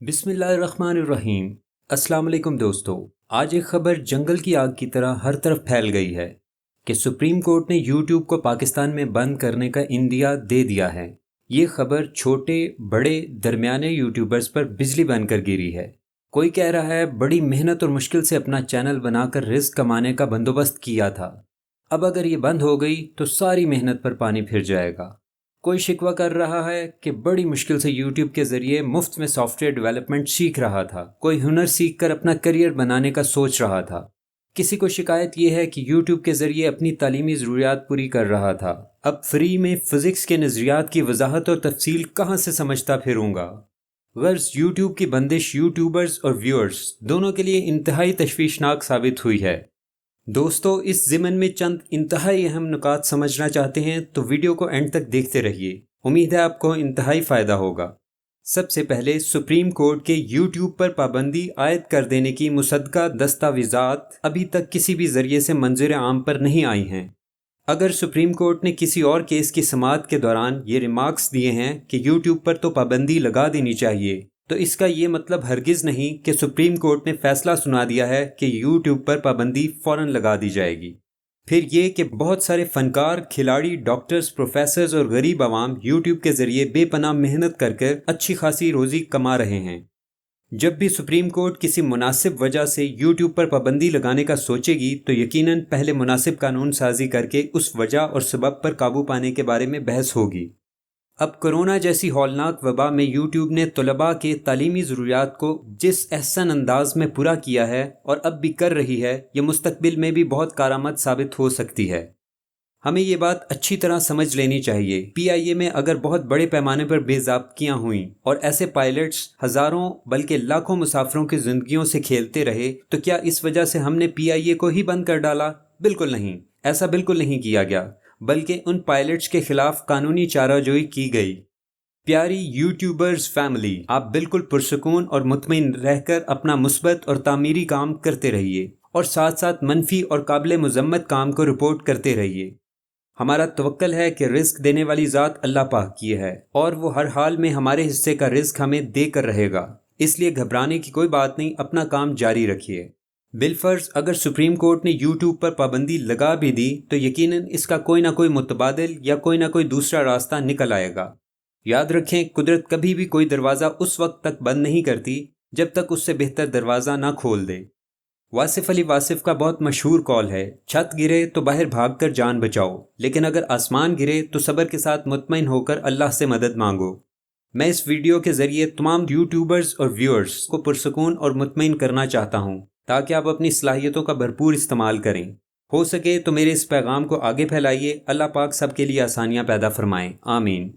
بسم اللہ الرحمن الرحیم۔ السلام علیکم دوستو، آج ایک خبر جنگل کی آگ کی طرح ہر طرف پھیل گئی ہے کہ سپریم کورٹ نے یوٹیوب کو پاکستان میں بند کرنے کا عندیہ دے دیا ہے۔ یہ خبر چھوٹے بڑے درمیانے یوٹیوبرز پر بجلی بن کر گری ہے۔ کوئی کہہ رہا ہے بڑی محنت اور مشکل سے اپنا چینل بنا کر رزق کمانے کا بندوبست کیا تھا، اب اگر یہ بند ہو گئی تو ساری محنت پر پانی پھر جائے گا۔ کوئی شکوہ کر رہا ہے کہ بڑی مشکل سے یوٹیوب کے ذریعے مفت میں سافٹ ویئر ڈیولپمنٹ سیکھ رہا تھا، کوئی ہنر سیکھ کر اپنا کریئر بنانے کا سوچ رہا تھا۔ کسی کو شکایت یہ ہے کہ یوٹیوب کے ذریعے اپنی تعلیمی ضروریات پوری کر رہا تھا، اب فری میں فزکس کے نظریات کی وضاحت اور تفصیل کہاں سے سمجھتا پھروں گا۔ غرض یوٹیوب کی بندش یوٹیوبرز اور ویورز دونوں کے لیے انتہائی تشویشناک ثابت ہوئی ہے۔ دوستو، اس ضمن میں چند انتہائی اہم نکات سمجھنا چاہتے ہیں تو ویڈیو کو اینڈ تک دیکھتے رہیے، امید ہے آپ کو انتہائی فائدہ ہوگا۔ سب سے پہلے سپریم کورٹ کے یوٹیوب پر پابندی عائد کر دینے کی مصدقہ دستاویزات ابھی تک کسی بھی ذریعے سے منظر عام پر نہیں آئی ہیں۔ اگر سپریم کورٹ نے کسی اور کیس کی سماعت کے دوران یہ ریمارکس دیے ہیں کہ یوٹیوب پر تو پابندی لگا دینی چاہیے، تو اس کا یہ مطلب ہرگز نہیں کہ سپریم کورٹ نے فیصلہ سنا دیا ہے کہ یوٹیوب پر پابندی فوراً لگا دی جائے گی۔ پھر یہ کہ بہت سارے فنکار، کھلاڑی، ڈاکٹرز، پروفیسرز اور غریب عوام یوٹیوب کے ذریعے بے پناہ محنت کر اچھی خاصی روزی کما رہے ہیں۔ جب بھی سپریم کورٹ کسی مناسب وجہ سے یوٹیوب پر پابندی لگانے کا سوچے گی تو یقیناً پہلے مناسب قانون سازی کر کے اس وجہ اور سبب پر قابو پانے کے بارے میں بحث ہوگی۔ اب کرونا جیسی ہولناک وبا میں یوٹیوب نے طلباء کے تعلیمی ضروریات کو جس احسن انداز میں پورا کیا ہے اور اب بھی کر رہی ہے، یہ مستقبل میں بھی بہت کارآمد ثابت ہو سکتی ہے۔ ہمیں یہ بات اچھی طرح سمجھ لینی چاہیے، پی آئی اے میں اگر بہت بڑے پیمانے پر بے ضابطگیاں ہوئیں اور ایسے پائلٹس ہزاروں بلکہ لاکھوں مسافروں کی زندگیوں سے کھیلتے رہے تو کیا اس وجہ سے ہم نے پی آئی اے کو ہی بند کر ڈالا؟ بالکل نہیں، ایسا بالکل نہیں کیا گیا، بلکہ ان پائلٹس کے خلاف قانونی چارہ جوئی کی گئی۔ پیاری یوٹیوبرز فیملی، آپ بالکل پرسکون اور مطمئن رہ کر اپنا مثبت اور تعمیری کام کرتے رہیے اور ساتھ ساتھ منفی اور قابل مذمت کام کو رپورٹ کرتے رہیے۔ ہمارا توکل ہے کہ رزق دینے والی ذات اللہ پاک کی ہے اور وہ ہر حال میں ہمارے حصے کا رزق ہمیں دے کر رہے گا، اس لیے گھبرانے کی کوئی بات نہیں، اپنا کام جاری رکھیے۔ بالفرض اگر سپریم کورٹ نے یوٹیوب پر پابندی لگا بھی دی تو یقیناً اس کا کوئی نہ کوئی متبادل یا کوئی نہ کوئی دوسرا راستہ نکل آئے گا۔ یاد رکھیں، قدرت کبھی بھی کوئی دروازہ اس وقت تک بند نہیں کرتی جب تک اس سے بہتر دروازہ نہ کھول دے۔ واصف علی واصف کا بہت مشہور قول ہے، چھت گرے تو باہر بھاگ کر جان بچاؤ، لیکن اگر آسمان گرے تو صبر کے ساتھ مطمئن ہو کر اللہ سے مدد مانگو۔ میں اس ویڈیو کے ذریعے تمام یوٹیوبرز اور ویورز کو پرسکون اور مطمئن کرنا چاہتا ہوں تاکہ آپ اپنی صلاحیتوں کا بھرپور استعمال کریں۔ ہو سکے تو میرے اس پیغام کو آگے پھیلائیے، اللہ پاک سب کے لیے آسانیاں پیدا فرمائیں، آمین۔